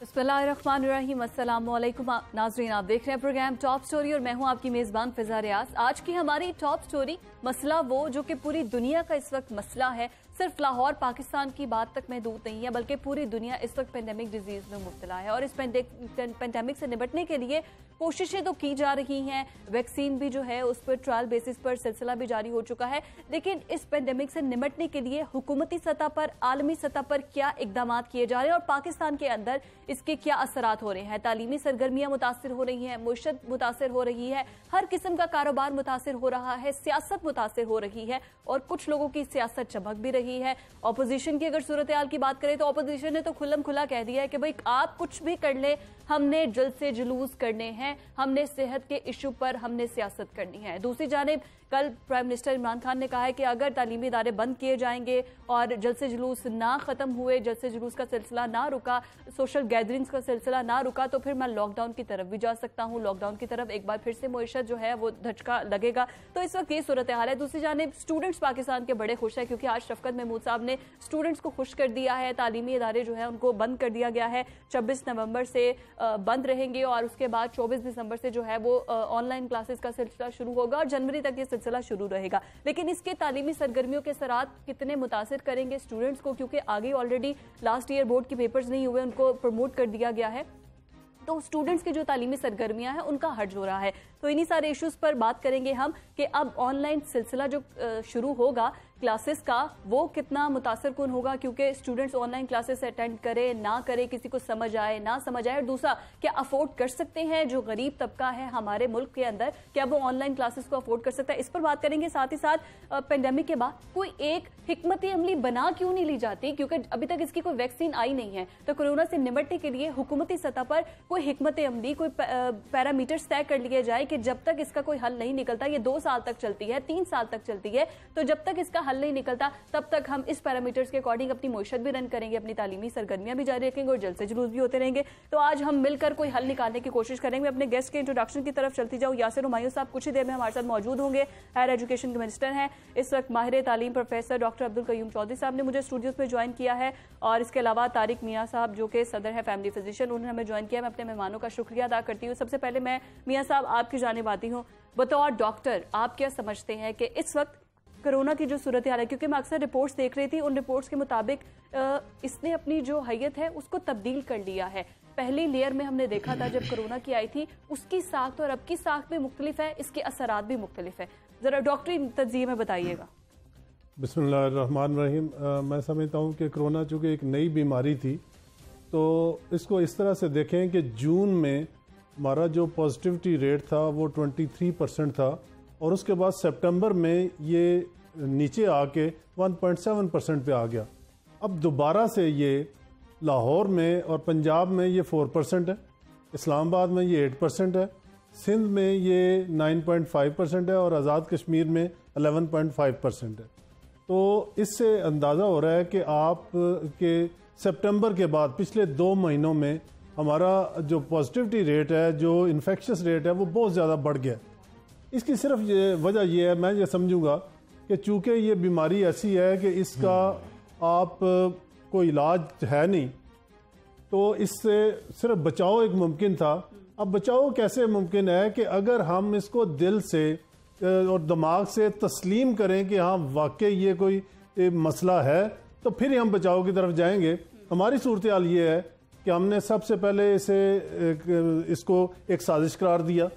बिस्मिल्लाहिर्रहमानिर्रहीम, अस्सलाम वालेकुम नाज़रीन, आप देख रहे हैं प्रोग्राम टॉप स्टोरी और मैं हूं आपकी मेज़बान फिजा रियाज। आज की हमारी टॉप स्टोरी मसला वो जो कि पूरी दुनिया का इस वक्त मसला है, सिर्फ लाहौर पाकिस्तान की बात तक महदूद नहीं है बल्कि पूरी दुनिया इस वक्त पेंडेमिक डिजीज में मुब्तला है और इस पेंडेमिक से निपटने के लिए कोशिशें तो की जा रही हैं। वैक्सीन भी जो है उस पर ट्रायल बेसिस पर सिलसिला भी जारी हो चुका है, लेकिन इस पेंडेमिक से निपटने के लिए हुकूमती सतह पर, आलमी सतह पर क्या इकदाम किए जा रहे हैं और पाकिस्तान के अंदर इसके क्या असरात हो रहे हैं। तालीमी सरगर्मियां मुतासिर हो रही हैं, मुशत मुतासिर हो रही है, हर किस्म का कारोबार मुतासिर हो रहा है, सियासत मुतासिर हो रही है और कुछ लोगों की सियासत चमक भी रही है। अपोजिशन की अगर सूरत हाल की बात करें तो अपोजिशन ने तो खुल्लम खुला कह दिया है कि भाई आप कुछ भी कर ले, हमने जलसे जुलूस करने हैं, हमने सेहत के इशू पर हमने सियासत करनी है। दूसरी जानिब कल प्राइम मिनिस्टर इमरान खान ने कहा है कि अगर तालीमी इदारे बंद किए जाएंगे और जलसे जुलूस ना खत्म हुए, जलसे जुलूस का सिलसिला ना रुका, सोशल गैदरिंग्स का सिलसिला ना रुका तो फिर मैं लॉकडाउन की तरफ भी जा सकता हूँ, लॉकडाउन की तरफ एक बार फिर से मुईशत जो है वो धचका लगेगा। तो इस वक्त ये सूरत हाल है। दूसरी जानिब स्टूडेंट्स पाकिस्तान के बड़े खुश है क्योंकि आज शफकत महमूद साहब ने स्टूडेंट्स को खुश कर दिया है। तालीमी इदारे जो है उनको बंद कर दिया गया है, 26 नवंबर से बंद रहेंगे और उसके बाद 24 दिसंबर से जो है वो ऑनलाइन क्लासेस का सिलसिला शुरू होगा और जनवरी तक ये सिलसिला शुरू रहेगा। लेकिन इसके तालीमी सरगर्मियों के असरात कितने मुतासिर करेंगे स्टूडेंट्स को, क्योंकि आगे ऑलरेडी लास्ट ईयर बोर्ड के पेपर्स नहीं हुए, उनको प्रमोट कर दिया गया है, तो स्टूडेंट्स की जो तालीमी सरगर्मियां हैं उनका हर्ज हो रहा है। तो इन्हीं सारे इश्यूज पर बात करेंगे हम कि अब ऑनलाइन सिलसिला जो शुरू होगा क्लासेस का वो कितना मुतासर कुन होगा, क्योंकि स्टूडेंट्स ऑनलाइन क्लासेस अटेंड करे ना करे, किसी को समझ आए ना समझ आए, और दूसरा क्या अफोर्ड कर सकते हैं जो गरीब तबका है हमारे मुल्क के अंदर, क्या वो ऑनलाइन क्लासेस को अफोर्ड कर सकता है, इस पर बात करेंगे। साथ ही साथ पेंडेमिक के बाद कोई एक हिकमत अमली बना क्यों नहीं ली जाती, क्योंकि अभी तक इसकी कोई वैक्सीन आई नहीं है, तो कोरोना से निपटने के लिए हुकूमती सतह पर कोई हिकमत अमली, कोई पैरामीटर्स तय कर लिए जाए कि जब तक इसका कोई हल नहीं निकलता, ये 2 साल तक चलती है, 3 साल तक चलती है, तो जब तक इसका हल नहीं निकलता तब तक हम इस पैरामीटर्स के अकॉर्डिंग अपनी मुईशत भी रन करेंगे, अपनी तालीमी सरगर्मियां भी जारी रखेंगे और जलसे जुलूस भी होते रहेंगे। तो आज हम मिलकर कोई हल निकालने की कोशिश करेंगे। अपने गेस्ट के इंट्रोडक्शन की तरफ चलती जाऊँ। यासिर हुमायूं साहब कुछ ही देर में हमारे साथ मौजूद होंगे, हायर एजुकेशन के मिनिस्टर हैं इस वक्त। माहिर तालीम प्रोफेसर डॉक्टर अब्दुल कयूम चौधरी साहब ने मुझे स्टूडियोज में ज्वाइन किया है और इसके अलावा तारिक मियाँ साहब जो कि सदर है फैमिली फिजिशियन, उन्होंने हमें ज्वाइन किया। मैं अपने मेहमानों का शुक्रिया अदा करती हूँ। सबसे पहले मैं मियाँ साहब आपकी जानिब आती हूँ। बतौर डॉक्टर आप क्या समझते हैं कि इस वक्त कोरोना की जो सूरत हाल है, क्योंकि मैं अक्सर रिपोर्ट्स देख रही थी, उन रिपोर्ट्स के मुताबिक इसने अपनी जो हैयत है उसको तब्दील कर लिया है। पहली लेयर में हमने देखा था जब कोरोना की आई थी, उसकी साख्त और अब की साख्त भी मुख्तलिफ है, इसके असरात भी मुख्तलिफ है। जरा डॉक्टरी तज्ज़िये में बताइएगा। बिस्मिल्लाहिर्रहमानिर्रहीम। मैं समझता हूँ कि कोरोना चूँकि एक नई बीमारी थी, तो इसको इस तरह से देखें कि जून में हमारा जो पॉजिटिविटी रेट था वो 23% था और उसके बाद सितंबर में ये नीचे आके 1.7% पे आ गया। अब दोबारा से ये लाहौर में और पंजाब में ये 4% है, इस्लामाबाद में ये 8% है, सिंध में ये 9.5% है और आज़ाद कश्मीर में 11.5% है। तो इससे अंदाज़ा हो रहा है कि आप के सितंबर के बाद पिछले 2 महीनों में हमारा जो पॉजिटिविटी रेट है, जो इन्फेक्शस रेट है, वो बहुत ज़्यादा बढ़ गया। इसकी सिर्फ वजह यह है, मैं ये समझूंगा कि चूँकि ये बीमारी ऐसी है कि इसका आप कोई इलाज है नहीं, तो इससे सिर्फ बचाव एक मुमकिन था। अब बचाव कैसे मुमकिन है कि अगर हम इसको दिल से और दिमाग से तस्लीम करें कि हाँ वाकई ये कोई मसला है, तो फिर हम बचाव की तरफ जाएंगे। हमारी सूरत हाल ये है कि हमने सबसे पहले इसको एक साजिश करार दिया,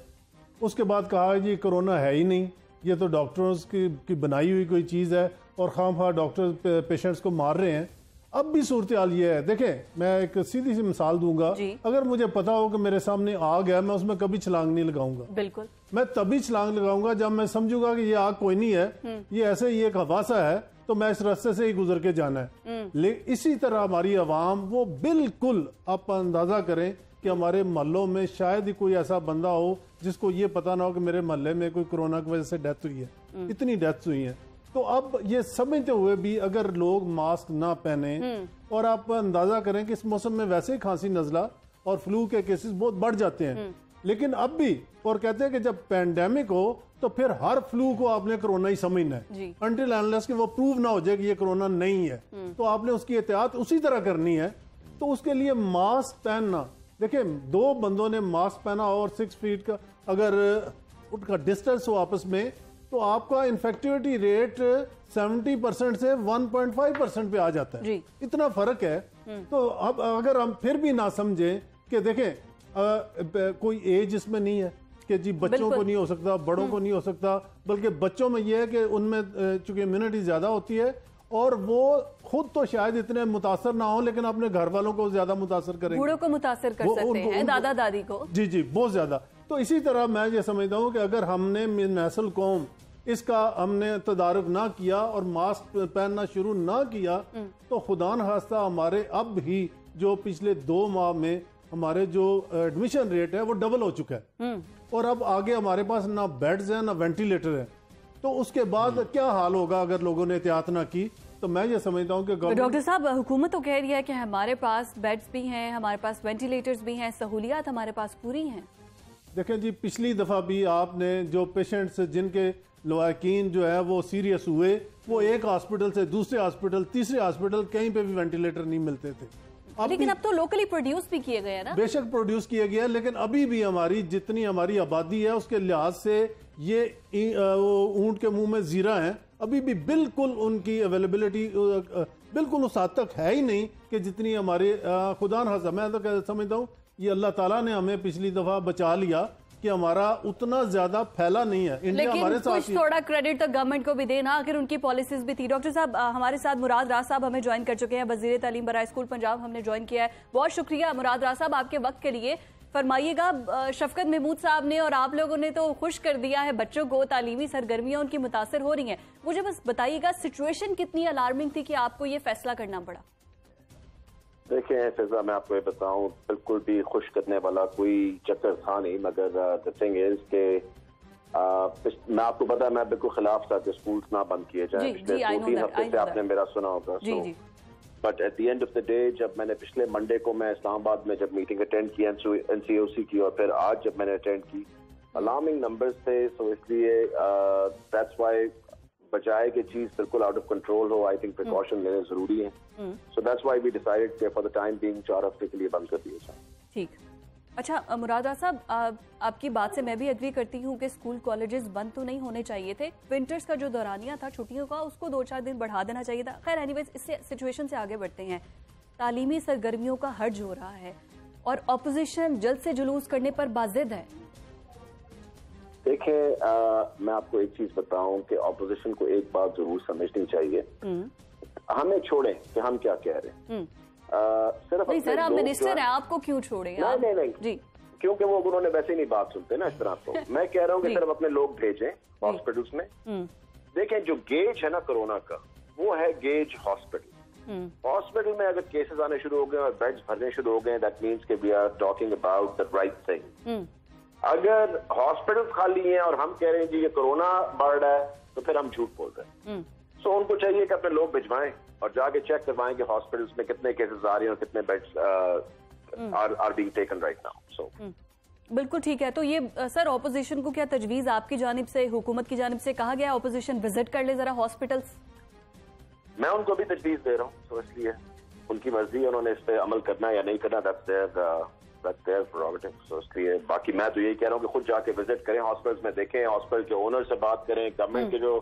उसके बाद कहा जी कोरोना है ही नहीं, ये तो डॉक्टरों की बनाई हुई कोई चीज़ है और खामखा डॉक्टर पेशेंट्स को मार रहे हैं। अब भी सूरत हाल ये है, देखें मैं एक सीधी सी मिसाल दूंगा, अगर मुझे पता हो कि मेरे सामने आग है, मैं उसमें कभी छलांग नहीं लगाऊंगा। बिल्कुल, मैं तभी छलांग लगाऊंगा जब मैं समझूंगा कि ये आग कोई नहीं है, ये ऐसे ही एक हवासा है, तो मैं इस रास्ते से ही गुजर के जाना है। लेकिन इसी तरह हमारी आवाम वो बिल्कुल, आप अंदाजा करें कि हमारे मोहल्लों में शायद ही कोई ऐसा बंदा हो जिसको ये पता ना हो कि मेरे मोहल्ले में कोई कोरोना की वजह से डेथ हुई है। इतनी डेथ्स हुई हैं। तो अब ये समझते हुए भी अगर लोग मास्क ना पहने, और आप अंदाजा करें कि इस मौसम में वैसे ही खांसी, नजला और फ्लू के केसेस बहुत बढ़ जाते हैं, लेकिन अब भी, और कहते हैं कि जब पैंडेमिक हो तो फिर हर फ्लू को आपने कोरोना ही समझना है, अंटिल अनलेस कि वो प्रूव ना हो जाए कि ये कोरोना नहीं है, तो आपने उसकी एहतियात उसी तरह करनी है। तो उसके लिए मास्क पहनना, देखिए 2 बंदों ने मास्क पहना और 6 फीट का अगर उनका डिस्टेंस हो आपस में, तो आपका इन्फेक्टिविटी रेट 70% से 1.5% पे आ जाता है। इतना फर्क है। तो अब अगर हम फिर भी ना समझें कि देखें कोई एज इसमें नहीं है कि जी बच्चों को नहीं हो सकता, बड़ों को नहीं हो सकता, बल्कि बच्चों में यह है कि उनमें चूंकि इम्यूनिटी ज्यादा होती है और वो खुद तो शायद इतने मुतासर ना हो, लेकिन अपने घर वालों को ज्यादा मुतासर करेंगे, बूढ़ों को मुतासर कर सकते हैं, दादा दादी को। जी बहुत ज्यादा। तो इसी तरह मैं ये समझता हूँ कि अगर हमने नस्ल कौम इसका हमने तदारुक ना किया और मास्क पहनना शुरू ना किया, तो खुदा न खास्ता हमारे अब ही जो पिछले 2 माह में हमारे जो एडमिशन रेट है वो डबल हो चुका है, और अब आगे हमारे पास ना बेड्स हैं ना वेंटिलेटर है। तो उसके बाद क्या हाल होगा अगर लोगों ने एहतियात ना की। तो मैं ये समझता हूँ कि डॉक्टर साहब, हुकूमत तो कह रही है कि हमारे पास बेड्स भी हैं, हमारे पास वेंटिलेटर्स भी हैं, सहूलियात हमारे पास पूरी हैं। देखें जी, पिछली दफा भी आपने जो पेशेंट्स जिनके लवाकिन जो है वो सीरियस हुए, वो एक हॉस्पिटल से दूसरे हॉस्पिटल, तीसरे हॉस्पिटल, कहीं पे भी वेंटिलेटर नहीं मिलते थे। लेकिन अब तो लोकली प्रोड्यूस भी किए गए हैं ना। बेशक प्रोड्यूस किए गए, लेकिन अभी भी हमारी जितनी हमारी आबादी है उसके लिहाज से ये ऊंट के मुंह में जीरा है। अभी भी बिल्कुल उनकी अवेलेबिलिटी बिल्कुल उस हद तक है ही नहीं कि जितनी हमारे खुदा न खास्ता, मैं तो समझता हूँ ये अल्लाह ताला ने हमें पिछली दफा बचा लिया कि हमारा उतना ज्यादा फैला नहीं है। इंडिया हमारे साथ कुछ थोड़ा क्रेडिट तो गवर्नमेंट को भी देना, आखिर उनकी पॉलिसीज भी थी। डॉक्टर साहब, हमारे साथ मुराद राज साहब हमें ज्वाइन कर चुके हैं, वजीर तालीम बराए स्कूल पंजाब हमने ज्वाइन किया है। बहुत शुक्रिया मुराद राज साहब आपके वक्त के लिए। फरमाइएगा, शफकत महमूद साहब ने और आप लोगों ने तो खुश कर दिया है बच्चों को, तालीमी सरगर्मियां उनकी मुतासर हो रही हैं। मुझे बस बताइएगा सिचुएशन कितनी अलार्मिंग थी कि आपको ये फैसला करना पड़ा? देखिए फिजा, मैं आपको ये बताऊं, बिल्कुल भी खुश करने वाला कोई चक्कर था नहीं, मगर द थिंग इज के मैं आपको पता है मैं बिल्कुल खिलाफ था कि स्कूल्स ना बंद किए जाए। पिछले 2-3 हफ्ते से आपने मेरा सुना होगा। But at the end of the day, जब मैंने पिछले मंडे को मैं इस्लामाबाद में जब मीटिंग अटेंड की NCOC की, और फिर आज जब मैंने अटेंड की, अलार्मिंग नंबर्स थे। सो इसलिए दैट्स व्हाई बजाय कि चीज बिल्कुल आउट ऑफ कंट्रोल हो, आई थिंक प्रिकॉशन लेने जरूरी है। So that's why we decided कि फॉर द टाइम बीइंग 4 हफ्ते के लिए बंद कर दिया जाए। ठीक। अच्छा मुराद साहब, आपकी बात से मैं भी एग्री करती हूँ कि स्कूल कॉलेजेस बंद तो नहीं होने चाहिए थे। विंटर्स का जो दौरानिया था छुट्टियों का, उसको 2-4 दिन बढ़ा देना चाहिए था। खैर एनीवेज, इससे सिचुएशन से आगे बढ़ते हैं। तालीमी सरगर्मियों का हर्ज हो रहा है और ऑपोजिशन जल्द से जुलूस करने पर बाजिद है। देखिए मैं आपको एक चीज बताऊं कि ऑपोजिशन को एक बात जरूर समझनी चाहिए। हमें छोड़ें कि हम क्या कह रहे हैं। सिर्फ नहीं सर, आप मिनिस्टर हैं, आपको क्यों छोड़ें? नहीं जी, क्योंकि वो उन्होंने वैसे नहीं बात सुनते ना इस तरह। तो मैं कह रहा हूँ कि सिर्फ अपने लोग भेजें हॉस्पिटल्स में। देखें, जो गेज है ना कोरोना का, वो है गेज हॉस्पिटल। हॉस्पिटल में अगर केसेस आने शुरू हो गए और बेड्स भरने शुरू हो गए, दैट मीन्स कि we are talking about the right thing. अगर हॉस्पिटल्स खाली हैं और हम कह रहे हैं जी ये कोरोना बढ़ रहा है, तो फिर हम झूठ बोल रहे हैं। सो उनको चाहिए कि अपने लोग भिजवाएं और जाके चेक करवाएं कि हॉस्पिटल्स में कितने केसेस आ रहे हैं और कितने beds are being taken right now. So बिल्कुल ठीक है। तो ये सर, ऑपोजिशन को क्या तजवीज आपकी जानिब से, हुकूमत की जानिब से कहा गया ऑपोजिशन विजिट कर ले जरा हॉस्पिटल्स? मैं उनको भी तजवीज दे रहा हूँ। तो इसलिए उनकी मर्जी है, उन्होंने इस पे अमल करना या नहीं करना, दैट्स देयर प्रेरोगेटिव। सो इसलिए बाकी मैं तो यही कह रहा हूँ कि खुद जाके विजिट करें हॉस्पिटल्स में, देखें हॉस्पिटल के ओनर से बात करें, गवर्नमेंट के जो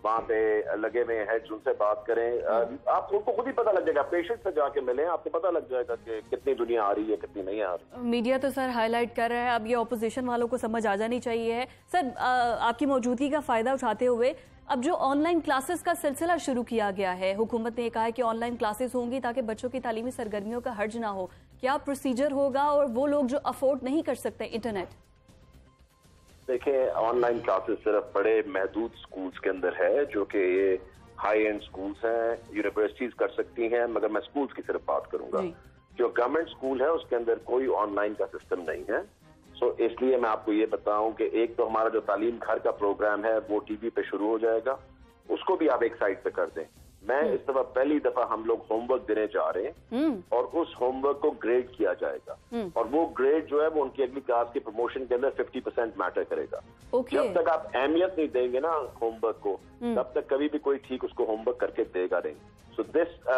वहाँ पे लगे हुए हेड्स उनसे बात करें। आपको खुद ही पता लग जाएगा, पेशेंट से जाके मिलें, आपको पता लग जाएगा कि कितनी दुनिया आ रही है कितनी नहीं आ रही। मीडिया तो सर हाईलाइट कर रहा है, अब ये ऑपोजिशन वालों को समझ आ जानी चाहिए। सर आपकी मौजूदगी का फायदा उठाते हुए अब जो ऑनलाइन क्लासेस का सिलसिला शुरू किया गया है, हुकूमत ने कहा है कि ऑनलाइन क्लासेस होंगी ताकि बच्चों की तालीमी सरगर्मियों का हर्ज ना हो। क्या प्रोसीजर होगा और वो लोग जो अफोर्ड नहीं कर सकते इंटरनेट? देखिए, ऑनलाइन क्लासेस सिर्फ बड़े महदूद स्कूल्स के अंदर है, जो कि ये हाई एंड स्कूल्स हैं, यूनिवर्सिटीज कर सकती हैं, मगर मैं स्कूल्स की सिर्फ बात करूंगा। जो गवर्नमेंट स्कूल है उसके अंदर कोई ऑनलाइन का सिस्टम नहीं है। सो इसलिए मैं आपको ये बताऊं कि एक तो हमारा जो तालीम घर का प्रोग्राम है वो टीवी पे शुरू हो जाएगा, उसको भी आप एक साइड पे कर दें। میں اس دفعہ پہلی دفعہ ہم لوگ ہوم ورک دینے جا رہے ہیں اور اس ہوم ورک کو گریڈ کیا جائے گا اور وہ گریڈ جو ہے وہ ان کی اگلی کلاس کی پروموشن کے اندر 50% میٹر کرے گا. جب تک آپ اہمیت نہیں دیں گے نا ہوم ورک کو تب تک کبھی بھی کوئی ٹھیک اس کو ہوم ورک کر کے دے گا نہیں. So this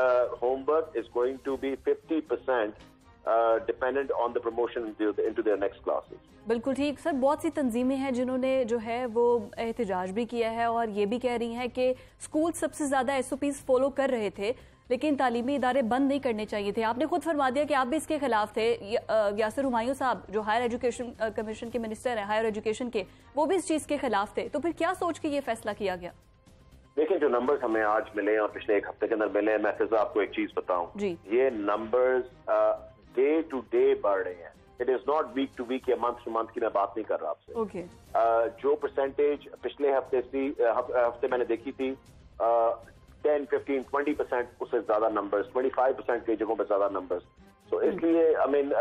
homework is going to be 50% dependent on the promotion into their next classes. بالکل ٹھیک سر. بہت سی تنظیمیں ہیں جنہوں نے جو ہے وہ احتجاج بھی کیا ہے اور یہ بھی کہہ رہی ہیں کہ اسکول سب سے زیادہ SOPs فالو کر رہے تھے لیکن تعلیمی ادارے بند نہیں کرنے چاہیے تھے. آپ نے خود فرما دیا کہ آپ بھی اس کے خلاف تھے. یاسر ہمایوں صاحب جو ہائر ایجوکیشن کمیشن کے منسٹر ہیں ہائر ایجوکیشن کے, وہ بھی اس چیز کے خلاف تھے. تو پھر کیا سوچ کے یہ فیصلہ کیا گیا؟ دیکھیں جو نمبرز ہمیں آج ملے اور پچھلے ایک ہفتے کے اندر ملے, میں فضا آپ کو ایک چیز بتاؤں, یہ نمبرز ڈے ٹو ڈے بڑھ رہے ہیں. It is not week to week یا منتھ ٹو منتھ کی میں بات نہیں کر رہا آپ سے. جو پرسنٹیج پچھلے ہفتے میں نے دیکھی تھی 10, 15, 20% اس سے زیادہ نمبرز, 25% کی جگہوں پہ زیادہ نمبرز. تو اس لیے I mean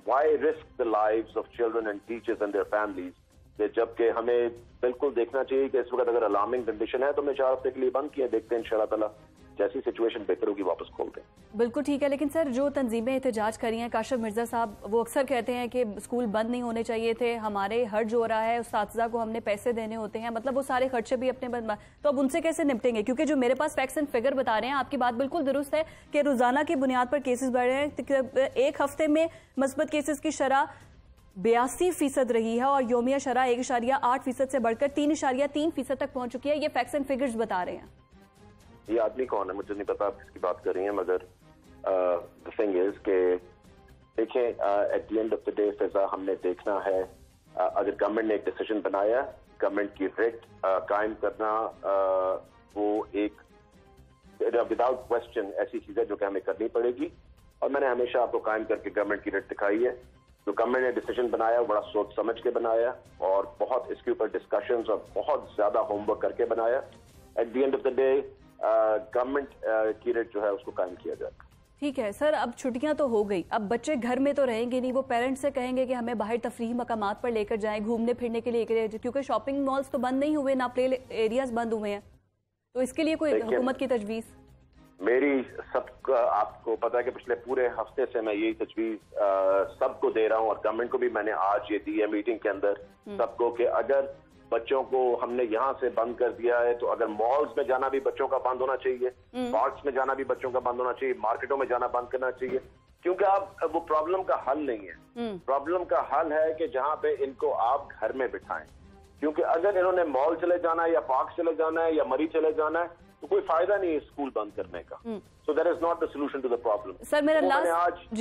why risk the lives of children and teachers and their families, جبکہ ہمیں بالکل دیکھنا چاہیے کہ اس وقت اگر الارمنگ کنڈیشن ہے تو میں 4 ہفتے کے لیے بند کیا, دیکھتے ہیں انشاءاللہ تعالیٰ جیسی سچویشن بہتر ہوگی واپس کھولتے ہیں. بالکل ٹھیک ہے. لیکن سر جو تنظیمیں احتجاج کر رہی ہیں, کاشف مرزا صاحب وہ اکثر کہتے ہیں کہ اسکول بند نہیں ہونے چاہیے تھے, ہمارے حرج ہو رہا ہے, اساتذہ کو ہم نے پیسے دینے ہوتے ہیں, مطلب وہ سارے خرچے بھی اپنے بند, تو اب ان سے کیسے نپٹیں گے؟ کیونکہ جو میرے پاس فیکٹس اینڈ فگر بتا رہے ہیں, آپ کی بات بالکل درست ہے کہ روزانہ کی بنیاد پر کیسز بڑھ رہے ہیں. ایک ہفتے میں مثبت کیسز کی شرح 82% رہی ہے اور یومیہ شرح 1.8% سے بڑھ کر 3.3% تک پہنچ چکی ہے. یہ فیکٹس اینڈ فگرز بتا رہے ہیں. یہ آدمی کون ہے مجھے نہیں پتا آپ کس کی بات کر رہی ہیں, مگر the thing is کہ دیکھیں at the end of the day فضا ہم نے دیکھنا ہے اگر گورنمنٹ نے ایک ڈیسیژن بنایا, گورنمنٹ کی ریٹ قائم کرنا وہ ایک وداؤٹ کوشچن ایسی چیز ہے جو کہ ہمیں کرنی پڑے گی, اور میں نے ہمیشہ آپ کو قائم کر کے گورنمنٹ کی ریٹ دکھائی ہے. جو گورنمنٹ نے ڈیسیژن بنایا بڑا سوچ سمجھ کے بنایا اور بہت اس کے اوپر ڈسکشنز اور بہت زیادہ ہوم ورک کر کے بنایا. At the end of the day government کی ریٹ جو ہے اس کو قائم کیا جائے. ٹھیک ہے سر, اب چھٹیاں تو ہو گئی, اب بچے گھر میں تو رہیں گے نہیں, وہ پیرنٹس سے کہیں گے کہ ہمیں باہر تفریحی مقامات پر لے کر جائیں, گھومنے پھرنے کے لیے, کیونکہ شاپنگ مالز تو بند نہیں ہوئے, نہ پلے ایریاز بند ہوئے ہیں, تو اس کے لیے کوئی حکومت کی تجویز؟ میری سب کا آپ کو پتا ہے کہ پچھلے پورے ہفتے سے میں یہی تجویز سب کو دے رہا ہوں اور گورنمنٹ کو بھی میں نے آج یہ دی ہے میٹنگ کے اندر سب کو, کہ اگر بچوں کو ہم نے یہاں سے بند کر دیا ہے تو اگر مالز میں جانا بھی بچوں کا بند ہونا چاہیے, پارکس میں جانا بھی بچوں کا بند ہونا چاہیے, مارکیٹوں میں جانا بند کرنا چاہیے, کیونکہ اب وہ پرابلم کا حل نہیں ہے. پرابلم کا حل ہے کہ جہاں پہ ان کو آپ گھر میں بٹھائیں, کیونکہ اگر انہوں نے مال چلے جانا ہے یا پارک چلے جانا ہے یا مری چلے جانا ہے تو کوئی فائدہ نہیں ہے اسکول بند کرنے کا. So that is not the solution to the problem. Sir میرا لاسٹ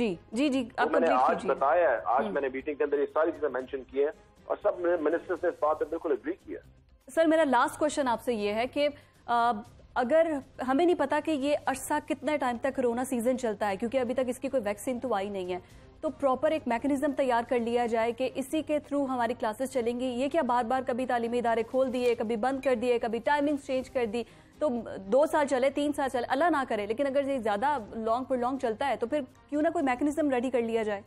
میں نے آج بتایا ہے, آج میں نے میٹنگ کے اندر یہ ساری چیزیں مینشن کی ہیں اور سب منسٹرز نے اس بات پہ بالکل اگری کیا. سر میرا لاسٹ کوشچن آپ سے یہ ہے کہ اگر ہمیں نہیں پتا کہ یہ عرصہ کتنے ٹائم تک کرونا سیزن چلتا ہے, کیونکہ ابھی تک اس کی کوئی ویکسین تو آئی نہیں ہے, تو پراپر ایک میکنزم تیار کر لیا جائے کہ اسی کے تھرو ہماری کلاسز چلیں گی. یہ کیا بار بار کبھی تعلیمی ادارے کھول دیے, کبھی بند کر دیے, کبھی ٹائمنگ چینج کر دی, تو 2 سال چلے 3 سال چلے, اللہ نہ کرے, لیکن اگر یہ زیادہ لانگ چلتا ہے تو پھر کیوں نہ کوئی میکنزم ریڈی کر لیا جائے.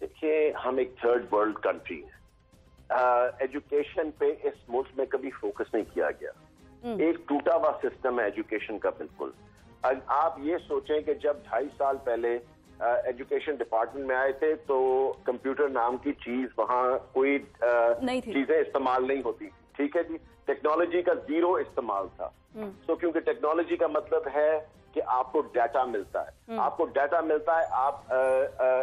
دیکھیے ہم ایک تھرڈ ورلڈ کنٹری ہیں, ایجوکیشن پہ اس ملک میں کبھی فوکس نہیں کیا گیا, ایک ٹوٹا ہوا سسٹم ہے ایجوکیشن کا بالکل. آپ یہ سوچیں کہ جب 2.5 سال پہلے ایجوکیشن ڈپارٹمنٹ میں آئے تھے تو کمپیوٹر نام کی چیز وہاں کوئی چیزیں استعمال نہیں ہوتی, ٹھیک ہے جی, ٹیکنالوجی کا زیرو استعمال تھا. سو کیونکہ ٹیکنالوجی کا مطلب ہے کہ آپ کو ڈیٹا ملتا ہے, آپ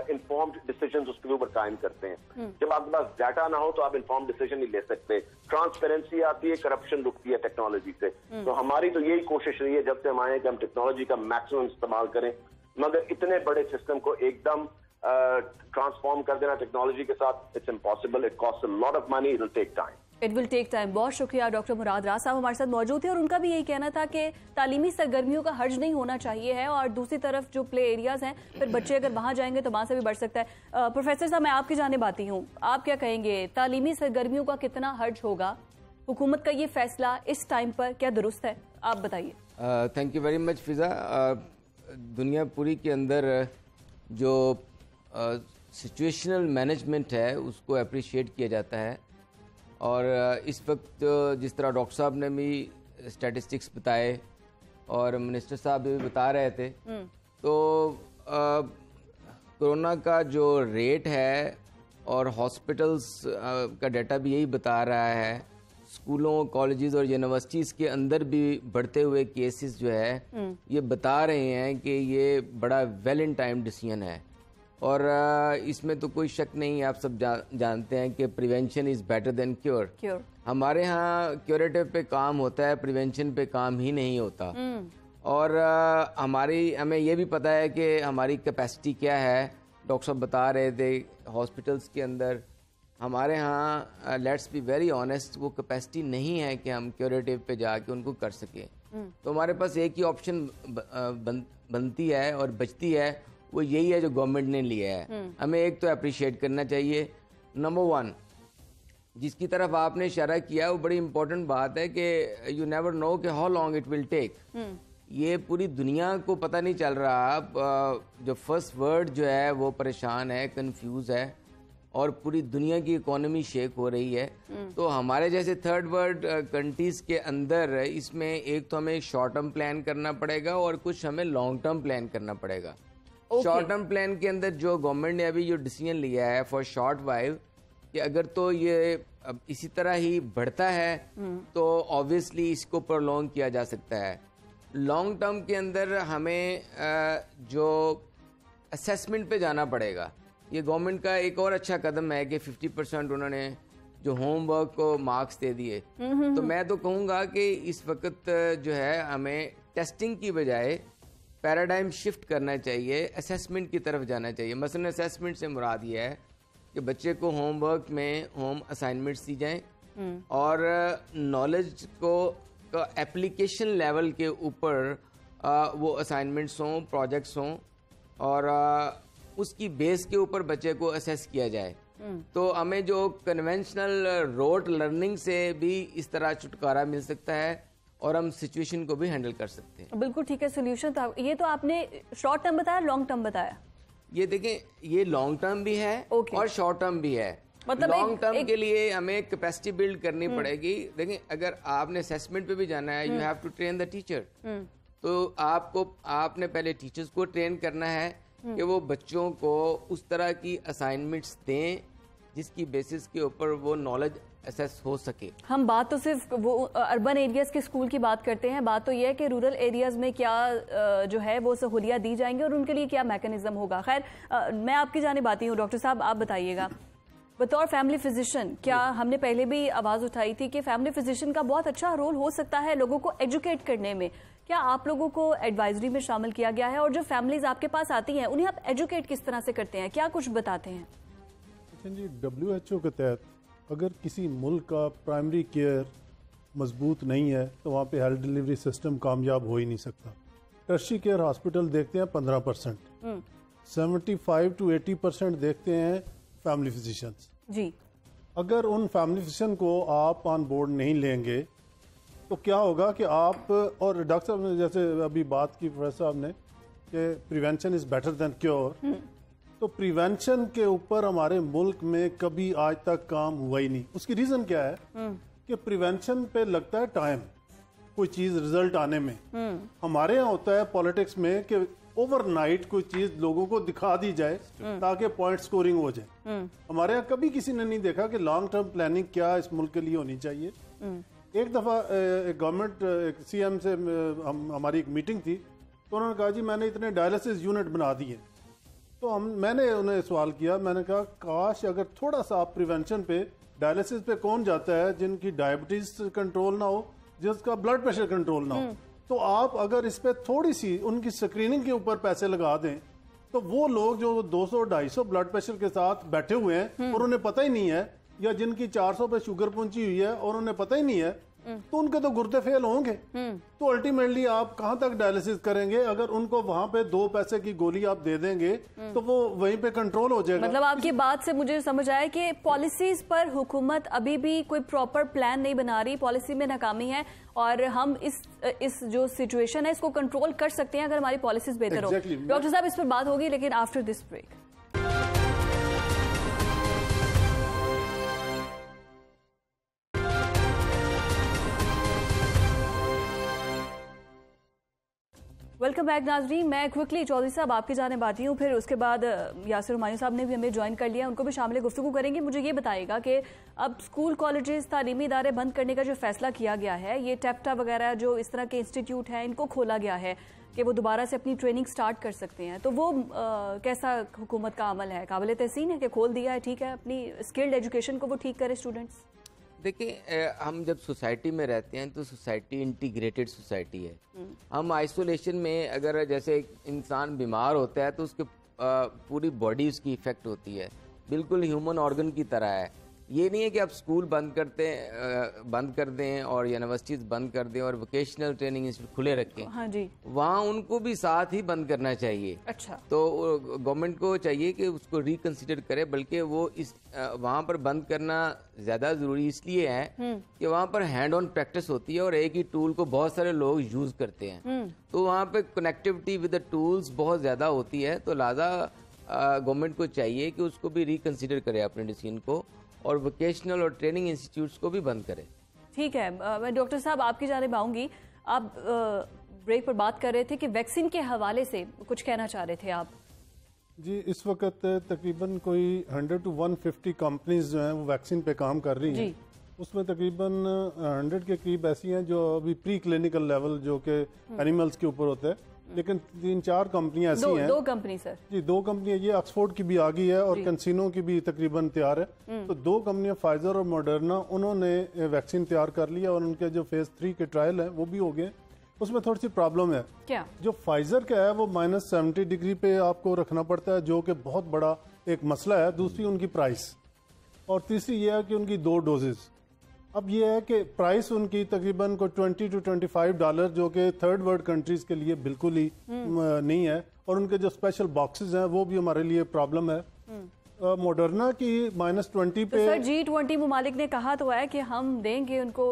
انفارمڈ ڈیسیژنز اس کے اوپر قائم کرتے ہیں. جب آپ کے پاس ڈیٹا نہ ہو تو آپ انفارمڈ ڈیسیژن نہیں لے سکتے. ٹرانسپیرنسی آتی ہے, کرپشن رکتی ہے ٹیکنالوجی سے. تو ہماری تو یہی کوشش رہی ہے جب سے ہم آئے کہ ہم ٹیکنالوجی کا میکسیمم استعمال کریں, مگر اتنے بڑے سسٹم کو ایک دم ٹرانسفارم کر دینا ٹیکنالوجی کے ساتھ it's impossible. It cost a lot of money, it will take time. It will take time. بہت شکریہ ڈاکٹر مراد راز صاحب ہمارے ساتھ موجود تھے, اور ان کا بھی یہی کہنا تھا کہ تعلیمی سرگرمیوں کا حرج نہیں ہونا چاہیے ہے, اور دوسری طرف جو پلے ایریاز ہیں پھر بچے اگر وہاں جائیں گے تو وہاں سے بھی بڑھ سکتا ہے. پروفیسر صاحب میں آپ کی جانب آتی ہوں, آپ کیا کہیں گے, تعلیمی سرگرمیوں کا کتنا حرج ہوگا, حکومت کا یہ فیصلہ اس ٹائم پر کیا درست ہے, آپ بتائیے. تھینک یو ویری مچ فضا. دنیا پوری کے اندر جو سچویشنل مینجمنٹ ہے اس کو اپریشیٹ کیا جاتا ہے, اور اس وقت جس طرح ڈاکٹر صاحب نے بھی اسٹیٹسٹکس بتائے اور منسٹر صاحب بھی بتا رہے تھے. تو کرونا کا جو ریٹ ہے اور ہاسپٹلس کا ڈیٹا بھی یہی بتا رہا ہے, اسکولوں, کالجز اور یونیورسٹیز کے اندر بھی بڑھتے ہوئے کیسز جو ہے یہ بتا رہے ہیں کہ یہ بڑا ویل ان ٹائم ڈیسیژن ہے. اور اس میں تو کوئی شک نہیں, آپ سب جانتے ہیں کہ prevention is better than cure. ہمارے ہاں کیوریٹو پہ کام ہوتا ہے, پریونشن پہ کام ہی نہیں ہوتا. اور ہمیں یہ بھی پتہ ہے کہ ہماری کیپیسٹی کیا ہے. ڈاکٹر صاحب بتا رہے تھے ہاسپٹلس کے اندر ہمارے ہاں, لیٹس بی ویری آنیسٹ, وہ کیپیسٹی نہیں ہے کہ ہم کیوریٹو پہ جا کے ان کو کر سکیں. تو ہمارے پاس ایک ہی آپشن بنتی ہے اور بچتی ہے, وہ یہی ہے جو گورنمنٹ نے لیا ہے. ہمیں ایک تو اپریشیٹ کرنا چاہیے. نمبر 1 جس کی طرف آپ نے اشارہ کیا وہ بڑی امپورٹنٹ بات ہے کہ یو نیور نو کہ ہاؤ لانگ اٹ ول ٹیک. یہ پوری دنیا کو پتہ نہیں چل رہا. جو فرسٹ ورلڈ جو ہے وہ پریشان ہے, کنفیوز ہے, اور پوری دنیا کی اکانومی شیک ہو رہی ہے. تو ہمارے جیسے تھرڈ ورلڈ کنٹریز کے اندر اس میں ایک تو ہمیں شارٹ ٹرم پلان کرنا پڑے گا اور کچھ ہمیں لانگ ٹرم پلان کرنا پڑے گا. شارٹ ٹرم پلان کے اندر جو گورنمنٹ نے ابھی جو ڈیسیژن لیا ہے فار شارٹ وائو کہ اگر تو یہ اسی طرح ہی بڑھتا ہے تو آبویسلی اس کو پرولونگ کیا جا سکتا ہے. لانگ ٹرم کے اندر ہمیں جو اسیسمنٹ پہ جانا پڑے گا. یہ گورنمنٹ کا ایک اور اچھا قدم ہے کہ 50% انہوں نے جو ہوم ورک کو مارکس دے دیے. تو میں تو کہوں گا کہ اس وقت جو ہے ہمیں ٹیسٹنگ کی بجائے پیراڈائم شفٹ کرنا چاہیے, اسیسمنٹ کی طرف جانا چاہیے. مثلا اسیسمنٹ سے مراد یہ ہے کہ بچے کو ہوم ورک میں ہوم اسائنمنٹس دی جائیں اور نالج کو اپلیکیشن لیول کے اوپر وہ اسائنمنٹس ہوں, پروجیکٹس ہوں, اور اس کی بیس کے اوپر بچے کو اسیس کیا جائے. تو ہمیں جو کنونشنل روٹ لرننگ سے بھی اس طرح چھٹکارا مل سکتا ہے اور ہم سچویشن کو بھی ہینڈل کر سکتے ہیں. بالکل ٹھیک ہے سولوشن تھا. یہ تو آپ نے شارٹ ٹرم بتایا, لانگ ٹرم بتایا. یہ دیکھیں یہ لانگ ٹرم بھی ہے اور شارٹ ٹرم بھی ہے. مطلب لانگ ٹرم کے لیے ہمیں کیپیسٹی بلڈ کرنی پڑے گی. دیکھیں اگر آپ نے اسیسمنٹ پہ بھی جانا ہے, you have to train the teacher. تو آپ نے پہلے ٹیچرز کو ٹرین کرنا ہے کہ وہ بچوں کو اس طرح کی اسائنمنٹس دیں جس کی بیسس کے اوپر وہ نالج اسیس ہو سکے. ہم بات تو صرف وہ اربن ایریاز کے اسکول کی بات کرتے ہیں, بات تو یہ ہے کہ رورل ایریاز میں کیا جو ہے وہ سہولیات دی جائیں گی اور ان کے لیے کیا میکنزم ہوگا. خیر میں آپ کی جانب آتی ہوں. ڈاکٹر صاحب آپ بتائیے گا بطور فیملی فزیشین, کیا ہم نے پہلے بھی آواز اٹھائی تھی کہ فیملی فزیشین کا بہت اچھا رول ہو سکتا ہے لوگوں کو ایجوکیٹ کرنے میں. کیا آپ لوگوں کو ایڈوائزری میں شامل کیا گیا ہے, اور جو فیملیز آپ کے پاس آتی ہیں انہیں آپ ایجوکیٹ کس طرح سے کرتے ہیں, کیا کچھ بتاتے ہیں؟ جی WHO کے تحت اگر کسی ملک کا پرائمری کیئر مضبوط نہیں ہے تو وہاں پہ ہیلتھ ڈیلیوری سسٹم کامیاب ہو ہی نہیں سکتا. ٹرشری کیئر ہاسپٹل دیکھتے ہیں 15%, 75 to 80% دیکھتے ہیں فیملی فزیشنز. جی اگر ان فیملی فزیشن کو آپ آن بورڈ نہیں لیں گے تو کیا ہوگا کہ آپ, اور ڈاکٹر صاحب نے جیسے ابھی بات کی پروفیسر صاحب نے کہ prevention is better than cure, تو پریونشن کے اوپر ہمارے ملک میں کبھی آج تک کام ہوا ہی نہیں. اس کی ریزن کیا ہے کہ پریونشن پہ لگتا ہے ٹائم کوئی چیز ریزلٹ آنے میں. ہمارے یہاں ہوتا ہے پالیٹکس میں کہ اوور نائٹ کوئی چیز لوگوں کو دکھا دی جائے تاکہ پوائنٹ سکورنگ ہو جائے. ہمارے یہاں کبھی کسی نے نہیں دیکھا کہ لانگ ٹرم پلاننگ کیا اس ملک کے لیے ہونی چاہیے. ایک دفعہ گورنمنٹ CM سے ہماری ایک میٹنگ تھی تو انہوں نے کہا جی میں نے اتنے ڈائلسس یونٹ بنا دیے. تو میں نے انہیں سوال کیا, میں نے کہا کاش اگر تھوڑا سا آپ پریونشن پہ, ڈائلسس پہ کون جاتا ہے جن کی ڈائبٹیز کنٹرول نہ ہو, جس کا بلڈ پریشر کنٹرول نہ ہو, تو آپ اگر اس پہ تھوڑی سی ان کی اسکریننگ کے اوپر پیسے لگا دیں تو وہ لوگ جو 200-250 بلڈ پریشر کے ساتھ بیٹھے ہوئے ہیں اور انہیں پتہ ہی نہیں ہے, یا جن کی 400 پہ شوگر پہنچی ہوئی ہے اور انہیں پتہ ہی نہیں ہے, تو ان کے تو گردے فیل ہوں گے. تو الٹیمیٹلی آپ کہاں تک ڈائلسس کریں گے؟ اگر ان کو وہاں پہ 2 پیسے کی گولی آپ دے دیں گے تو وہ وہیں پہ کنٹرول ہو جائے گا. مطلب آپ کی بات سے مجھے سمجھ آیا کہ پالیسیز پر حکومت ابھی بھی کوئی پراپر پلان نہیں بنا رہی, پالیسی میں ناکامی ہے, اور ہم اس جو سچویشن ہے اس کو کنٹرول کر سکتے ہیں اگر ہماری پالیسیز بہتر ہو. ڈاکٹر صاحب اس پر بات ہوگی لیکن after this break. Welcome back नाजरीन। मैं क्विकली चौधरी साहब आपकी जानिब आती हूँ, फिर उसके बाद यासिर हुमायूं साहब ने भी हमें ज्वाइन कर लिया, उनको भी शामिल गुफ्तगू करेंगे। मुझे ये बताइएगा कि अब स्कूल कॉलेजेस तालीमी इदारे बंद करने का जो फैसला किया गया है, ये टेप्टा वगैरह जो इस तरह के इंस्टीट्यूट हैं इनको खोला गया है कि वो दोबारा से अपनी ट्रेनिंग स्टार्ट कर सकते हैं, तो वो कैसा हुकूमत का अमल है? काबिल तहसीन है कि खोल दिया है, ठीक है, अपनी स्किल्ड एजुकेशन को वो ठीक करे स्टूडेंट्स? देखिए, हम जब सोसाइटी में रहते हैं तो सोसाइटी इंटीग्रेटेड सोसाइटी है। हम आइसोलेशन में अगर जैसे एक इंसान बीमार होता है तो उसके पूरी बॉडी उसकी इफ़ेक्ट होती है, बिल्कुल ह्यूमन ऑर्गन की तरह है। ये नहीं है कि आप स्कूल बंद कर दें और यूनिवर्सिटीज़ बंद कर दें और वोकेशनल ट्रेनिंग इंस्टीट्यूट खुले रखें। हाँ जी, वहाँ उनको भी साथ ही बंद करना चाहिए। अच्छा, तो गवर्नमेंट को चाहिए कि उसको रिकंसिडर करे, बल्कि वो इस वहाँ पर बंद करना ज़्यादा ज़रूरी इसलिए है कि वहाँ पर हैंड ऑन प्रैक्टिस होती है और एक ही टूल को बहुत सारे लोग यूज़ करते हैं, तो वहाँ पे कनेक्टिविटी विद द टूल्स बहुत ज़्यादा होती है। तो लिहाजा गवर्नमेंट को चाहिए कि उसको भी रिकंसिडर करे अपने डिसीजन को और वोकेशनल और ट्रेनिंग इंस्टीट्यूट्स को भी बंद करे। ठीक है, मैं डॉक्टर साहब आपकी जानिब आऊंगी। आप ब्रेक पर बात कर रहे थे कि वैक्सीन के हवाले से कुछ कहना चाह रहे थे आप। जी, इस वक्त तकरीबन कोई 100 to 150 कंपनीज जो हैं वो वैक्सीन पे काम कर रही हैं। उसमें तकरीबन 100 के करीब ऐसी हैं जो अभी प्री क्लिनिकल लेवल जो कि एनिमल्स के ऊपर होता है, लेकिन 3-4 कंपनियां ऐसी हैं। दो कंपनी सर जी, 2 कंपनियां, ये ऑक्सफोर्ड की भी आ गई है और कंसिनो की भी तकरीबन तैयार है। तो 2 कंपनियां फाइजर और मॉडर्ना, उन्होंने वैक्सीन तैयार कर लिया और उनके जो फेज 3 के ट्रायल हैं वो भी हो गए। उसमें थोड़ी सी प्रॉब्लम है। क्या? जो फाइजर का है वो -70 डिग्री पे आपको रखना पड़ता है, जो कि बहुत बड़ा एक मसला है। दूसरी उनकी प्राइस, और तीसरी ये है कि उनकी 2 डोजेज। अब ये है कि प्राइस उनकी तकरीबन को $20 to $25, जो कि थर्ड वर्ल्ड कंट्रीज के लिए बिल्कुल ही नहीं है, और उनके जो स्पेशल बॉक्सेस हैं वो भी हमारे लिए प्रॉब्लम है। मॉडर्ना की -20 पे। सर G20 मुमालिक ने कहा तो है कि हम देंगे उनको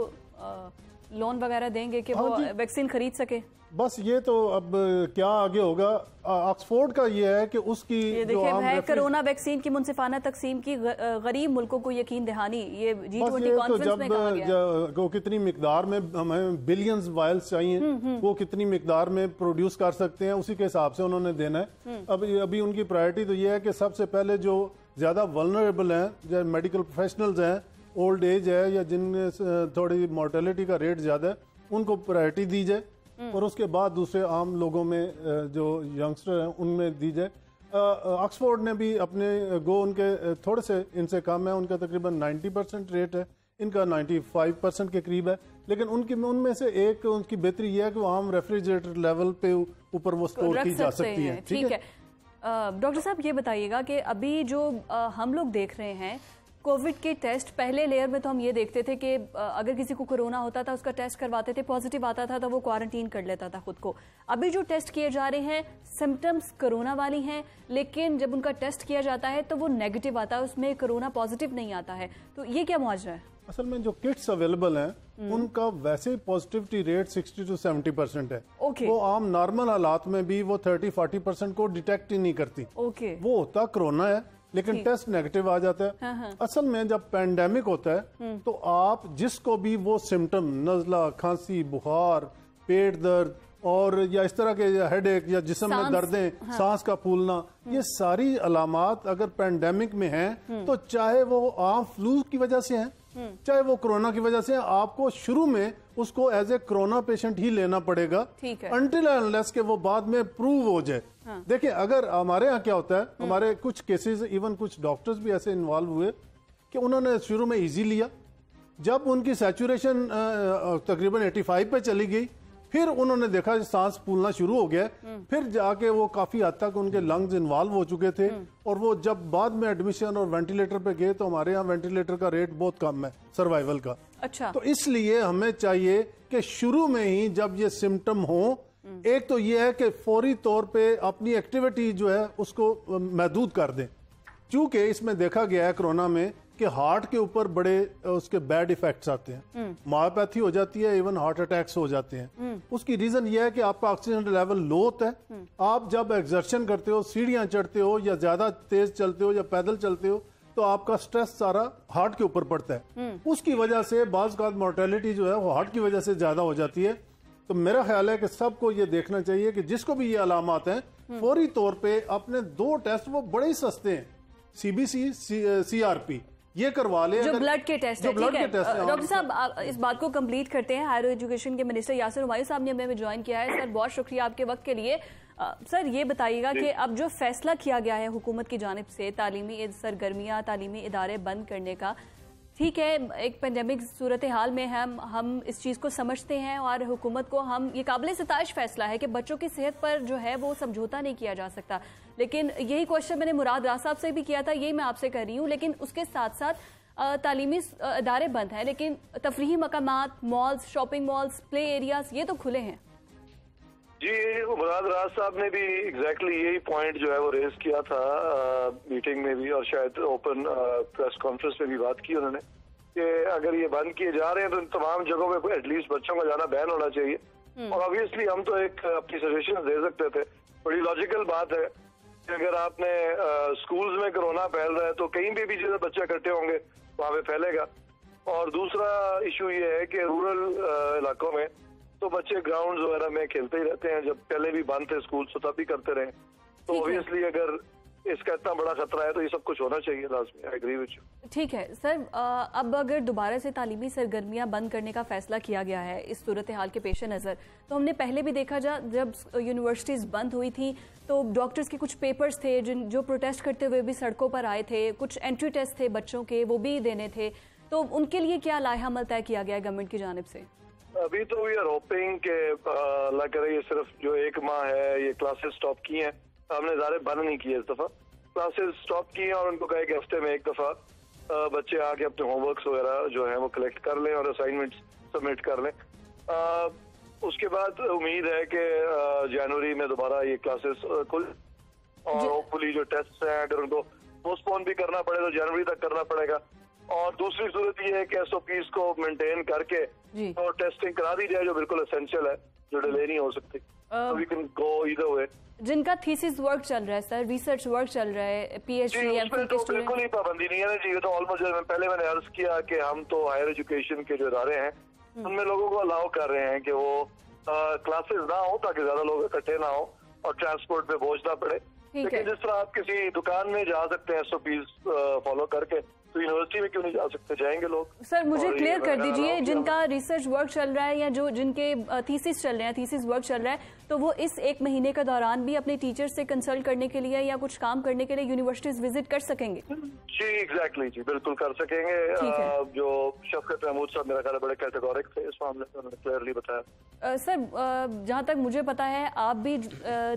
लोन वगैरह देंगे कि वो वैक्सीन खरीद सके। बस ये तो अब क्या आगे होगा। ऑक्सफोर्ड का ये है कि उसकी जो है कोरोना वैक्सीन की मुनसिफाना तकसीम की गरीब मुल्कों को यकीन दहानी, ये G20 कॉन्फ्रेंस में कहा गया। वो कितनी मिकदार में हमें बिलियंस वायल्स चाहिए, वो कितनी मिकदार में प्रोड्यूस कर सकते हैं, उसी के हिसाब से उन्होंने देना है। अभी उनकी प्रायोरिटी तो ये है कि सबसे पहले जो ज्यादा वल्नरेबल हैं, जो मेडिकल प्रोफेशनल्स हैं, ओल्ड एज है, या जिनमें थोड़ी मोर्टेलिटी का रेट ज्यादा है, उनको प्रायोरिटी दी जाए, और उसके बाद दूसरे आम लोगों में जो यंगस्टर हैं उनमें दी जाए। ऑक्सफोर्ड ने भी अपने उनके थोड़े से इनसे कम है, उनका तकरीबन 90% रेट है, इनका 95% के करीब है, लेकिन उनमें से एक उनकी बेहतरी यह है कि वो आम रेफ्रिजरेटर लेवल पे ऊपर वो स्टोर की जा सकती है। ठीक है। डॉक्टर साहब ये बताइएगा कि अभी जो हम लोग देख रहे हैं कोविड के टेस्ट, पहले लेयर में तो हम ये देखते थे कि अगर किसी को कोरोना होता था उसका टेस्ट करवाते थे, पॉजिटिव आता था तो वो क्वारंटीन कर लेता था खुद को। अभी जो टेस्ट किए जा रहे हैं सिम्टम्स कोरोना वाली हैं, लेकिन जब उनका टेस्ट किया जाता है तो वो नेगेटिव आता है, उसमें कोरोना पॉजिटिव नहीं आता है। तो ये क्या मुआवजा है? असल में जो किट्स अवेलेबल हैं उनका वैसे पॉजिटिविटी रेट 60 to 70% है। वो आम नॉर्मल हालात में भी वो 30-40% को डिटेक्ट ही नहीं करती। वो होता कोरोना है, लेकिन टेस्ट नेगेटिव आ जाता है। हाँ। असल में जब पैंडेमिक होता है तो आप जिसको भी वो सिम्टम, नज़ला, खांसी, बुखार, पेट दर्द और या इस तरह के हेडेक या जिस्म में दर्दें, सांस का फूलना, ये सारी अलामात अगर पैंडेमिक में हैं तो चाहे वो आम फ्लू की वजह से हैं, चाहे वो कोरोना की वजह से, आपको शुरू में उसको एज ए कोरोना पेशेंट ही लेना पड़ेगा अनटिल अनलेस के वो बाद में प्रूव हो जाए। देखिए, अगर हमारे यहाँ क्या होता है, हमारे कुछ केसेस इवन कुछ डॉक्टर्स भी ऐसे इन्वॉल्व हुए कि उन्होंने शुरू में इजी लिया, जब उनकी सैचुरेशन तकरीबन 85 पे चली गई, फिर उन्होंने देखा सांस फूलना शुरू हो गया, फिर जाके वो काफी हद तक उनके लंग्स इन्वॉल्व हो चुके थे, और वो जब बाद में एडमिशन और वेंटिलेटर पे गए तो हमारे यहाँ वेंटिलेटर का रेट बहुत कम है सर्वाइवल का। अच्छा। तो इसलिए हमें चाहिए कि शुरू में ही जब ये सिम्टम हो, एक तो ये है कि फौरी तौर पे अपनी एक्टिविटी जो है उसको महदूद कर दें, क्योंकि इसमें देखा गया है कोरोना में कि हार्ट के ऊपर बड़े उसके बैड इफेक्ट्स आते हैं, मायोपैथी हो जाती है, इवन हार्ट अटैक्स हो जाते हैं। उसकी रीजन ये है कि आपका ऑक्सीजन लेवल लो होता है। आप जब एक्सर्शन करते हो, सीढ़ियां चढ़ते हो या ज्यादा तेज चलते हो या पैदल चलते हो, तो आपका स्ट्रेस सारा हार्ट के ऊपर पड़ता है। उसकी वजह से बाज़ मोर्टेलिटी जो है वो हार्ट की वजह से ज्यादा हो जाती है। तो मेरा ख्याल है कि सबको ये देखना चाहिए कि जिसको भी ये अलामात हैं फौरी तौर पे अपने 2 टेस्ट, वो बड़े ही सस्ते हैं, CBC CRP, ये करवा ले। जो ब्लड के टेस्ट है, ठीक है। डॉक्टर साहब इस बात को कंप्लीट करते हैं। हायर एजुकेशन के मिनिस्टर यासिर हुमायूं साहब ने हमें ज्वाइन किया है। सर बहुत शुक्रिया आपके वक्त के लिए। सर ये बताइएगा कि अब जो फैसला किया गया है हुकूमत की जानिब से तालीमी सरगर्मियाँ, तालीमी इदारे बंद करने का, ठीक है, एक पेंडेमिक सूरत हाल में हम इस चीज़ को समझते हैं और हुकूमत को हम ये काबिल सिताइश फैसला है कि बच्चों की सेहत पर जो है वो समझौता नहीं किया जा सकता। लेकिन यही क्वेश्चन मैंने मुराद राज साहब से भी किया था, यही मैं आपसे कर रही हूँ। लेकिन उसके साथ साथ तालीमी इदारे बंद हैं, लेकिन तफरीही मकामात, malls, shopping malls, play areas ये तो खुले हैं। जी, मुराद राज साहब ने भी एग्जैक्टली यही पॉइंट जो है वो रेज किया था मीटिंग में भी, और शायद ओपन प्रेस कॉन्फ्रेंस में भी बात की उन्होंने कि अगर ये बंद किए जा रहे हैं तो इन तमाम जगहों पे एटलीस्ट बच्चों का जाना बैन होना चाहिए। और ऑब्वियसली हम तो एक अपनी सजेशन दे सकते थे। बड़ी लॉजिकल बात है कि अगर आपने स्कूल्स में कोरोना फैल रहा है तो कहीं भी जिधर बच्चे इकट्ठे होंगे वहाँ पे फैलेगा। और दूसरा इशू ये है कि रूरल इलाकों में तो बच्चे ग्राउंड वगैरह में खेलते ही रहते हैं, जब पहले भी बंद थे स्कूल तो तब भी करते रहे। तो ऑब्वियसली अगर इसका इतना बड़ा खतरा है तो ये सब कुछ होना चाहिए लाजमी। I agree with you. ठीक है सर, अब अगर दोबारा से तालीमी सरगर्मियाँ बंद करने का फैसला किया गया है इस सूरत हाल के पेश नज़र, तो हमने पहले भी देखा जब यूनिवर्सिटीज़ बंद हुई थी तो डॉक्टर्स के कुछ पेपर्स थे जो प्रोटेस्ट करते हुए भी सड़कों पर आए थे, कुछ एंट्री टेस्ट थे बच्चों के, वो भी देने थे। तो उनके लिए क्या लाहेअमल तय किया गया है गवर्नमेंट की जानिब से? अभी तो वी आर होपिंग के अल्लाह करे ये सिर्फ जो 1 माह है ये क्लासेस स्टॉप की हैं, हमने ज़्यादा बंद नहीं किए इस दफ़ा, क्लासेस स्टॉप की हैं और उनको कहा कि हफ्ते में 1 दफ़ा बच्चे आके अपने होमवर्क्स वगैरह जो है वो कलेक्ट कर लें और असाइनमेंट्स सबमिट कर लें। उसके बाद उम्मीद है कि जनवरी में दोबारा ये क्लासेस खुल और होपफुली जो टेस्ट हैं अगर उनको पोस्टपोन भी करना पड़े तो जनवरी तक करना पड़ेगा। और दूसरी सूरत ये है कि SOPs को मेंटेन करके तो टेस्टिंग करा दी जाए जो बिल्कुल एसेंशियल है, जो डिले नहीं हो सकती। We can go either way. जिनका थीसिस वर्क चल रहा है सर, रिसर्च वर्क चल रहा है, PhD MPhil के स्टूडेंट, बिल्कुल ही पाबंदी नहीं है ना जी। तो ऑलमोस्ट मैंने अर्ज किया कि हम तो हायर एजुकेशन के जो इदारे हैं उनमें लोगों को अलाउ कर रहे हैं कि वो क्लासेस ना हो ताकि ज्यादा लोग इकट्ठे ना हो और ट्रांसपोर्ट पे बोझ ना पड़े। लेकिन जिस तरह आप किसी दुकान में जा सकते हैं SOPs फॉलो करके, तो यूनिवर्सिटी में क्यों नहीं जा सकते? जाएंगे लोग। सर मुझे क्लियर कर दीजिए, जिनका रिसर्च वर्क चल रहा है या जिनके थीसिस चल रहे हैं, थीसिस वर्क चल रहा है, तो वो इस 1 महीने के दौरान भी अपने टीचर से कंसल्ट करने के लिए या कुछ काम करने के लिए यूनिवर्सिटीज विजिट कर सकेंगे? जी एग्जैक्टली जी, बिल्कुल कर सकेंगे। जो शफकत महमूद साहब मेरा ख्याल बड़े कैटेगोरिक थे इस मामले में, उन्होंने क्लियरली बताया। सर जहाँ तक मुझे पता है आप भी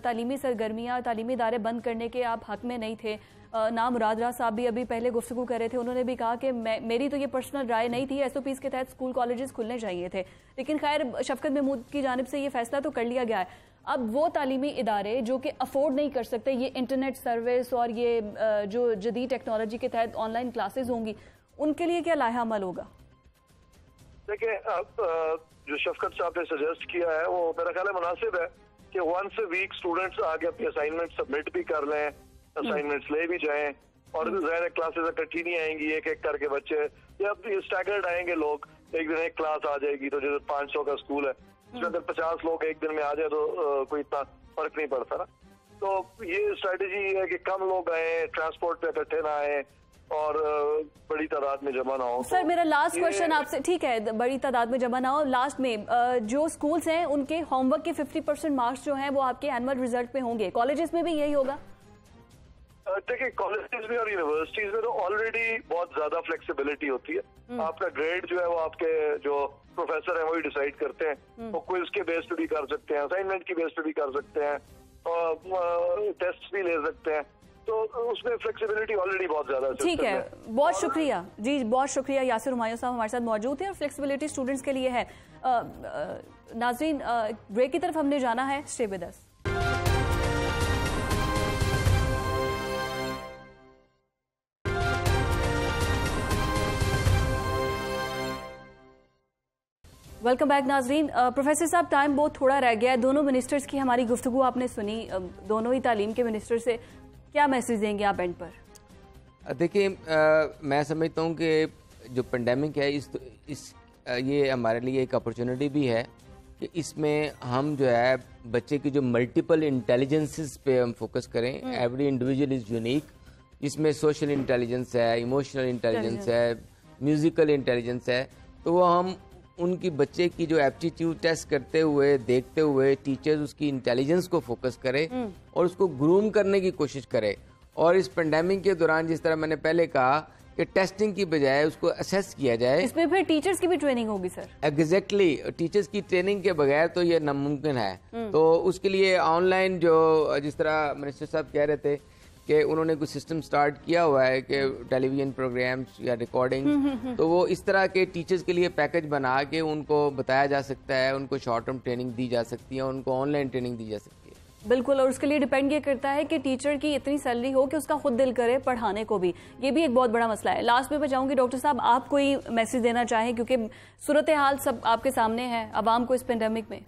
तालीमी सरगर्मियाँ, तालीमी इदारे बंद करने के आप हक में नहीं थे ना। मुराद राज साहब भी अभी पहले गुफ्तगू कर रहे थे, उन्होंने भी कहा कि मेरी तो ये पर्सनल राय नहीं थी, SOPs के तहत स्कूल कॉलेजेस खुलने चाहिए थे। लेकिन खैर शफकत महमूद की जानिब से ये फैसला तो कर लिया गया है। अब वो तालीमी इदारे जो कि अफोर्ड नहीं कर सकते ये इंटरनेट सर्विस और ये जो जदीद टेक्नोलॉजी के तहत ऑनलाइन क्लासेस होंगी, उनके लिए क्या लाहेअमल होगा? देखिए अब जो शफकत साहब ने सजेस्ट किया है वो मेरा ख्याल है मुनासिब है कि वंस अ वीक स्टूडेंट्स आगे अपनी असाइनमेंट सबमिट भी कर लें, असाइनमेंट्स ले भी जाएं, और ज़ाहिर क्लासेस इकट्ठी नहीं आएंगी, एक एक करके बच्चे या स्टैगर्ड आएंगे लोग। एक दिन एक क्लास आ जाएगी तो जैसे 500 का स्कूल है उसमें अगर 50 लोग एक दिन में आ जाए तो कोई इतना फर्क नहीं पड़ता ना। तो ये स्ट्रेटेजी है कि कम लोग आए, ट्रांसपोर्ट पे इकट्ठे ना आए और बड़ी तादाद में जमा ना हो। सर मेरा लास्ट क्वेश्चन आपसे, ठीक है बड़ी तादाद में जमा ना हो, लास्ट में जो स्कूल्स हैं उनके होमवर्क के 50% मार्क्स जो हैं वो आपके एनुअल रिजल्ट पे होंगे, कॉलेजेस में भी यही होगा? देखिए कॉलेजेस में और यूनिवर्सिटीज में तो ऑलरेडी बहुत ज्यादा फ्लेक्सिबिलिटी होती है। आपका ग्रेड जो है वो आपके जो प्रोफेसर हैं वही डिसाइड करते हैं। वो क्विज के बेस पे भी कर सकते हैं, असाइनमेंट की बेस पे भी कर सकते हैं, और टेस्ट भी ले सकते हैं। तो उसमें फ्लेक्सिबिलिटी ऑलरेडी बहुत ज्यादा है। ठीक है, बहुत शुक्रिया जी, बहुत शुक्रिया। यासिर हुमायूं साहब हमारे साथ मौजूद थे और फ्लेक्सिबिलिटी स्टूडेंट्स के लिए है। नाजरीन ब्रेक की तरफ हमने जाना है, stay with us. Welcome back नाजरीन। प्रोफेसर साहब टाइम बहुत थोड़ा रह गया है, दोनों मिनिस्टर्स की हमारी गुफ्तगू आपने सुनी, दोनों ही तालीम के मिनिस्टर से क्या मैसेज देंगे आप एंड पर? देखिए मैं समझता हूँ कि जो पेंडेमिक है ये हमारे लिए एक अपॉर्चुनिटी भी है کہ اس میں ہم جو ہے بچے کی جو ملٹیپل انٹیلیجنسز پہ ہم فوکس کریں. Every individual is unique. اس میں سوشل انٹیلیجنس ہے, ایموشنل انٹیلیجنس ہے, میوزیکل انٹیلیجنس ہے. تو وہ ہم ان کی بچے کی جو ایپٹیٹیوڈ ٹیسٹ کرتے ہوئے, دیکھتے ہوئے ٹیچرز اس کی انٹیلیجنس کو فوکس کرے اور اس کو گروم کرنے کی کوشش کرے. اور اس پینڈیمک کے دوران جس طرح میں نے پہلے کہا کہ ٹیسٹنگ کی بجائے اس کو اسیس کیا جائے. اس میں پھر ٹیچرز کی بھی ٹریننگ ہوگی سر؟ ایگزیکٹلی, ٹیچرز کی ٹریننگ کے بغیر تو یہ ناممکن ہے. تو اس کے لیے آن لائن جو جس طرح منسٹر صاحب کہہ رہے تھے کہ انہوں نے کوئی سسٹم سٹارٹ کیا ہوا ہے کہ ٹیلی ویژن پروگرامز یا ریکارڈنگ, تو وہ اس طرح کے ٹیچرز کے لیے پیکج بنا کے ان کو بتایا جا سکتا ہے, ان کو شارٹ ٹرم ٹریننگ دی جا سکتی ہے, ان کو آن لائن ٹریننگ دی جا سکتی ہے. بالکل, اور اس کے لیے ڈیپینڈ یہ کرتا ہے کہ ٹیچر کی اتنی سیلری ہو کہ اس کا خود دل کرے پڑھانے کو بھی. یہ بھی ایک بہت بڑا مسئلہ ہے. لاسٹ میں چاہوں گی ڈاکٹر صاحب آپ کوئی میسج دینا چاہیں, کیونکہ صورتحال سب آپ کے سامنے ہے عوام کو اس پینڈیمک میں.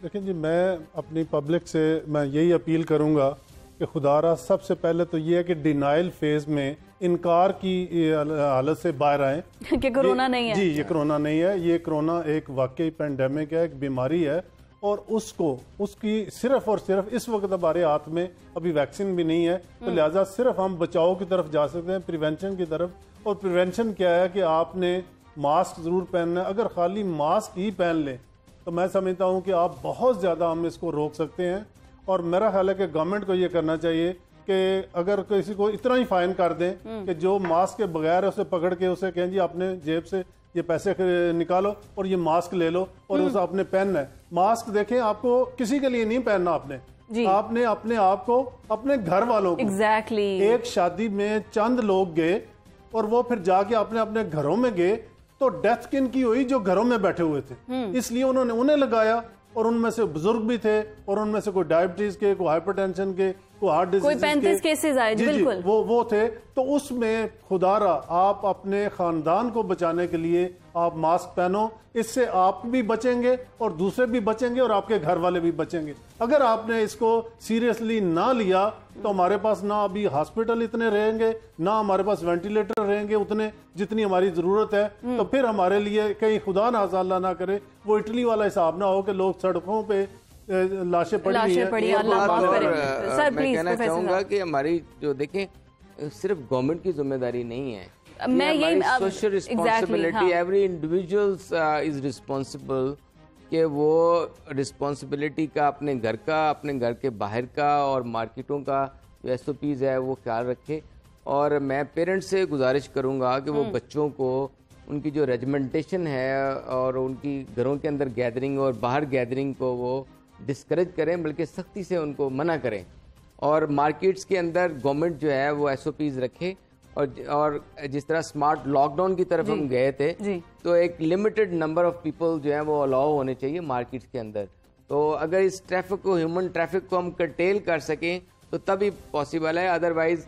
دیکھیں جی, میں اپنی پبلک سے میں یہی اپیل کروں گا کہ خدا را سب سے پہلے تو یہ ہے کہ ڈینائل فیز میں انکار کی حالت سے باہر آئیں کہ کرونا نہیں ہے. جی, یہ کرونا نہیں ہے. یہ کرونا ایک واقعی پینڈیمک ہے, ایک بیماری ہے, اور اس کی صرف اور صرف اس وقت ہمارے ہاتھ میں ابھی ویکسین بھی نہیں ہے, تو لہٰذا صرف ہم بچاؤ کی طرف جا سکتے ہیں, پریونشن کی طرف. اور پریونشن کیا ہے کہ آپ نے ماسک ضرور پہننا ہے. اگر خالی ماسک ہی پہن لیں تو میں سمجھتا ہوں کہ آپ بہت زیادہ ہم اس کو روک سکتے ہیں. اور میرا خیال ہے کہ گورنمنٹ کو یہ کرنا چاہیے کہ اگر کسی کو اتنا ہی فائن کر دیں کہ جو ماسک کے بغیر اسے پکڑ کے اسے کہیں جی اپنے جیب سے یہ پیسے نکالو اور یہ ماسک لے لو اور اسے آپ نے پہننا ہے. ماسک دیکھیں, آپ کو کسی کے لیے نہیں پہننا, آپ نے اپنے آپ کو, اپنے گھر والوں کو. ایگزیکٹلی, ایک شادی میں چند لوگ گئے اور وہ پھر جا کے اپنے اپنے گھروں میں گئے, تو ڈیتھ کن کی ہوئی جو گھروں میں بیٹھے ہوئے تھے, اس لیے انہوں نے انہیں لگایا. اور ان میں سے بزرگ بھی تھے, اور ان میں سے کوئی ڈائبٹیز کے, کوئی ہائپر ٹینشن کے, کوئی ہارٹ ڈیزیز کے, 35 کیسز آئے. جی بالکل وہ تھے. تو اس میں خدا را آپ اپنے خاندان کو بچانے کے لیے آپ ماسک پہنو. اس سے آپ بھی بچیں گے اور دوسرے بھی بچیں گے اور آپ کے گھر والے بھی بچیں گے. اگر آپ نے اس کو سیریسلی نہ لیا تو ہمارے پاس نہ ابھی ہاسپٹل اتنے رہیں گے, نہ ہمارے پاس وینٹیلیٹر رہیں گے اتنے جتنی ہماری ضرورت ہے. تو پھر ہمارے لیے کہیں خدا نہ اللہ نہ کرے وہ اٹلی والا حساب نہ ہو کہ لوگ سڑکوں پہ لاشیں پڑی ہیں. میں کہنا چاہوں گا کہ ہماری جو دیکھیں صرف گورنمنٹ کی ذمہ داری نہیں ہے, میں یہ social responsibility, every individual is responsible کہ وہ رسپانسبلٹی کا اپنے گھر کا, اپنے گھر کے باہر کا اور مارکیٹوں کا جو ایس او پیز ہے وہ خیال رکھے. اور میں پیرنٹس سے گزارش کروں گا کہ وہ بچوں کو ان کی جو ریجمنٹیشن ہے اور ان کی گھروں کے اندر گیدرنگ اور باہر گیدرنگ کو وہ ڈسکریج کریں, بلکہ سختی سے ان کو منع کریں. اور مارکیٹس کے اندر گورنمنٹ جو ہے وہ ایس او پیز رکھے. اور جس طرح اسمارٹ لاک ڈاؤن کی طرف ہم گئے تھے, تو ایک لمیٹڈ نمبر آف پیپل جو ہیں وہ الاؤ ہونے چاہیے مارکیٹس کے اندر. تو اگر اس ٹریفک کو, ہیومن ٹریفک کو ہم کرٹیل کر سکیں تو تب ہی پاسبل ہے. ادروائز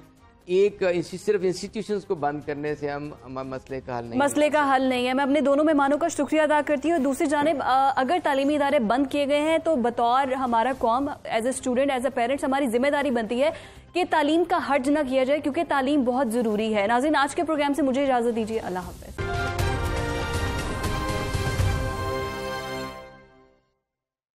ایک صرف انسٹیٹیوشنز کو بند کرنے سے ہم مسئلے کا حل نہیں ہے. میں اپنے دونوں مہمانوں کا شکریہ ادا کرتی ہوں. دوسری جانب اگر تعلیمی ادارے بند کیے گئے ہیں تو بطور ہمارا قوم, as a student, as a parents, ہماری ذمہ داری بنتی ہے کہ تعلیم کا حرج نہ کیا جائے, کیونکہ تعلیم بہت ضروری ہے. ناظرین, آج کے پروگرام سے مجھے اجازت دیجیے. اللہ حافظ.